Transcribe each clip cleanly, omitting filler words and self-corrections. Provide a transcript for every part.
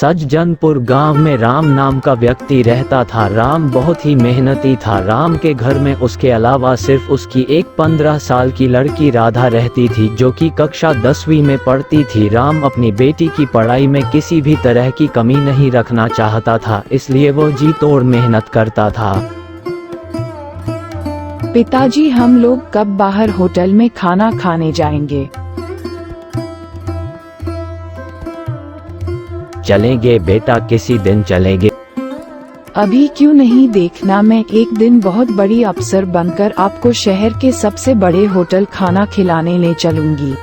सज्जनपुर गांव में राम नाम का व्यक्ति रहता था। राम बहुत ही मेहनती था। राम के घर में उसके अलावा सिर्फ उसकी एक 15 साल की लड़की राधा रहती थी, जो कि कक्षा 10वीं में पढ़ती थी। राम अपनी बेटी की पढ़ाई में किसी भी तरह की कमी नहीं रखना चाहता था, इसलिए वो जी तोड़ मेहनत करता था। पिताजी, हम लोग कब बाहर होटल में खाना खाने जाएंगे? चलेंगे बेटा, किसी दिन चलेंगे। अभी क्यों नहीं? देखना, मैं एक दिन बहुत बड़ी अफसर बनकर आपको शहर के सबसे बड़े होटल खाना खिलाने ले चलूंगी।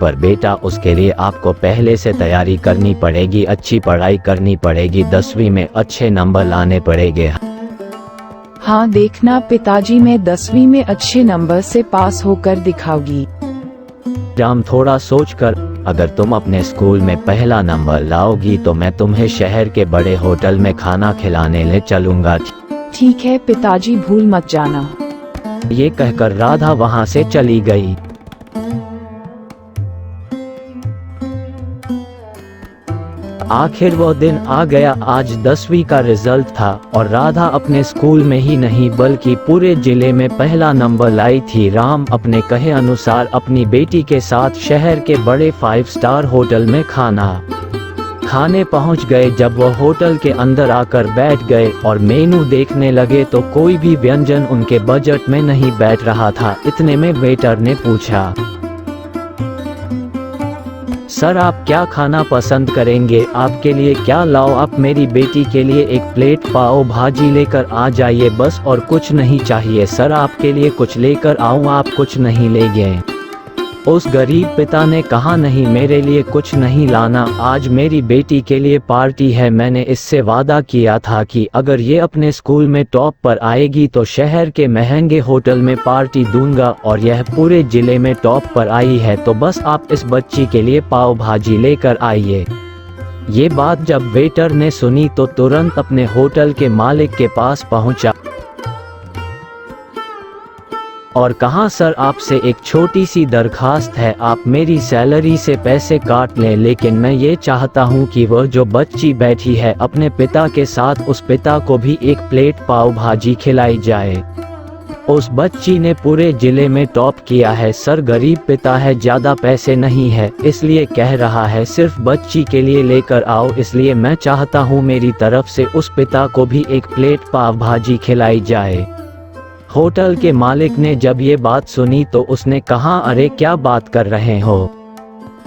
पर बेटा, उसके लिए आपको पहले से तैयारी करनी पड़ेगी, अच्छी पढ़ाई करनी पड़ेगी, 10वीं में अच्छे नंबर लाने पड़ेंगे। हाँ देखना पिताजी, मैं 10वीं में अच्छे नंबर से पास होकर दिखाऊंगी। राम थोड़ा सोचकर, अगर तुम अपने स्कूल में पहला नंबर लाओगी तो मैं तुम्हें शहर के बड़े होटल में खाना खिलाने ले चलूंगा। ठीक है पिताजी, भूल मत जाना। ये कहकर राधा वहां से चली गई। आखिर वो दिन आ गया। आज 10वीं का रिजल्ट था और राधा अपने स्कूल में ही नहीं बल्कि पूरे जिले में पहला नंबर लाई थी। राम अपने कहे अनुसार अपनी बेटी के साथ शहर के बड़े 5 स्टार होटल में खाना खाने पहुंच गए। जब वो होटल के अंदर आकर बैठ गए और मेनू देखने लगे तो कोई भी व्यंजन उनके बजट में नहीं बैठ रहा था। इतने में वेटर ने पूछा, सर आप क्या खाना पसंद करेंगे? आपके लिए क्या लाओ? आप मेरी बेटी के लिए एक प्लेट पाव भाजी लेकर आ जाइए बस, और कुछ नहीं चाहिए। सर आपके लिए कुछ लेकर आऊं? आप कुछ नहीं ले गए? उस गरीब पिता ने कहा, नहीं मेरे लिए कुछ नहीं लाना, आज मेरी बेटी के लिए पार्टी है। मैंने इससे वादा किया था कि अगर ये अपने स्कूल में टॉप पर आएगी तो शहर के महंगे होटल में पार्टी दूंगा, और यह पूरे जिले में टॉप पर आई है तो बस आप इस बच्ची के लिए पाव भाजी लेकर आइए। ये बात जब वेटर ने सुनी तो तुरंत अपने होटल के मालिक के पास पहुंचा और कहा, सर आपसे एक छोटी सी दरखास्त है। आप मेरी सैलरी से पैसे काट लें, लेकिन मैं ये चाहता हूँ कि वह जो बच्ची बैठी है अपने पिता के साथ, उस पिता को भी एक प्लेट पाव भाजी खिलाई जाए। उस बच्ची ने पूरे जिले में टॉप किया है। सर गरीब पिता है, ज्यादा पैसे नहीं है, इसलिए कह रहा है सिर्फ बच्ची के लिए लेकर आओ, इसलिए मैं चाहता हूँ मेरी तरफ से उस पिता को भी एक प्लेट पाव भाजी खिलाई जाए। होटल के मालिक ने जब ये बात सुनी तो उसने कहा, अरे क्या बात कर रहे हो?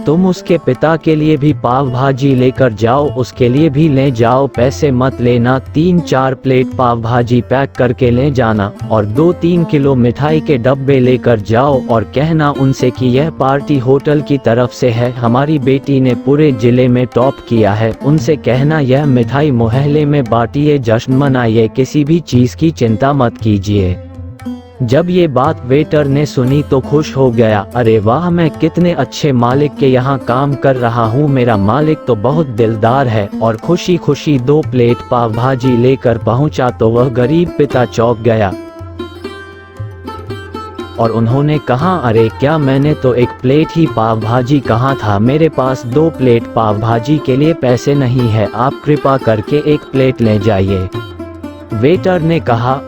तुम उसके पिता के लिए भी पाव भाजी लेकर जाओ, उसके लिए भी ले जाओ, पैसे मत लेना। 3-4 प्लेट पाव भाजी पैक करके ले जाना और 2-3 किलो मिठाई के डब्बे लेकर जाओ और कहना उनसे कि यह पार्टी होटल की तरफ से है, हमारी बेटी ने पूरे जिले में टॉप किया है। उनसे कहना यह मिठाई मोहल्ले में बांटिए, जश्न मनाइए, किसी भी चीज की चिंता मत कीजिए। जब ये बात वेटर ने सुनी तो खुश हो गया, अरे वाह, मैं कितने अच्छे मालिक के यहाँ काम कर रहा हूँ, मेरा मालिक तो बहुत दिलदार है। और खुशी खुशी 2 प्लेट पाव भाजी लेकर पहुँचा तो वह गरीब पिता चौंक गया और उन्होंने कहा, अरे क्या, मैंने तो एक प्लेट ही पाव भाजी कहा था, मेरे पास 2 प्लेट पाव भाजी के लिए पैसे नहीं है, आप कृपा करके 1 प्लेट ले जाइए। वेटर ने कहा,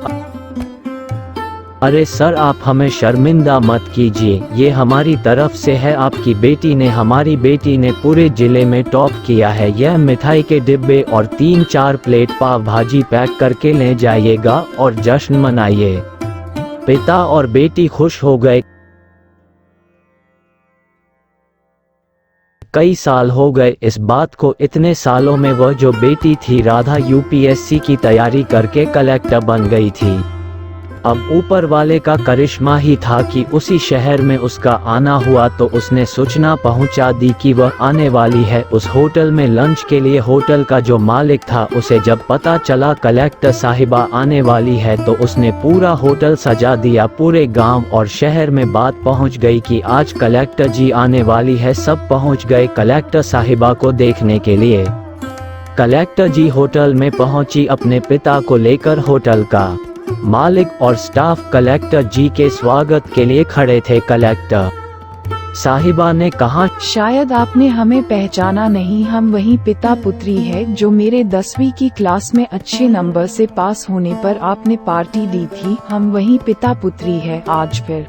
अरे सर आप हमें शर्मिंदा मत कीजिए, ये हमारी तरफ से है, आपकी बेटी ने, हमारी बेटी ने पूरे जिले में टॉप किया है। यह मिठाई के डिब्बे और 3-4 प्लेट पाव भाजी पैक करके ले जाइएगा और जश्न मनाइए। पिता और बेटी खुश हो गए। कई साल हो गए इस बात को। इतने सालों में वह जो बेटी थी राधा यूपीएससी की तैयारी करके कलेक्टर बन गई थी। अब ऊपर वाले का करिश्मा ही था कि उसी शहर में उसका आना हुआ तो उसने सूचना पहुंचा दी कि वह आने वाली है उस होटल में लंच के लिए। होटल का जो मालिक था उसे जब पता चला कलेक्टर साहिबा आने वाली है तो उसने पूरा होटल सजा दिया। पूरे गांव और शहर में बात पहुंच गई कि आज कलेक्टर जी आने वाली है। सब पहुंच गए कलेक्टर साहिबा को देखने के लिए। कलेक्टर जी होटल में पहुंची अपने पिता को लेकर। होटल का मालिक और स्टाफ कलेक्टर जी के स्वागत के लिए खड़े थे। कलेक्टर साहिबा ने कहा। शायद आपने हमें पहचाना नहीं, हम वही पिता पुत्री है जो मेरे 10वीं की क्लास में अच्छे नंबर से पास होने पर आपने पार्टी दी थी। हम वही पिता पुत्री है, आज फिर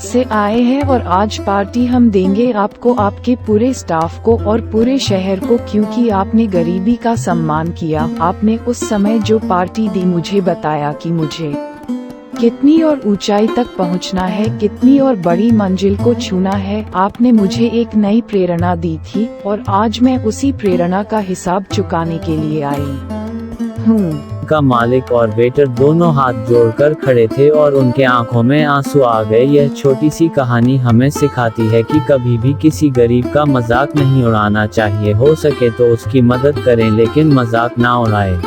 से आए हैं और आज पार्टी हम देंगे आपको, आपके पूरे स्टाफ को और पूरे शहर को, क्योंकि आपने गरीबी का सम्मान किया। आपने उस समय जो पार्टी दी मुझे बताया कि मुझे कितनी और ऊंचाई तक पहुंचना है, कितनी और बड़ी मंजिल को छूना है। आपने मुझे एक नई प्रेरणा दी थी और आज मैं उसी प्रेरणा का हिसाब चुकाने के लिए आई हूँ। का मालिक और वेटर दोनों हाथ जोड़कर खड़े थे और उनके आंखों में आंसू आ गए। यह छोटी सी कहानी हमें सिखाती है कि कभी भी किसी गरीब का मजाक नहीं उड़ाना चाहिए। हो सके तो उसकी मदद करें, लेकिन मजाक ना उड़ाएं।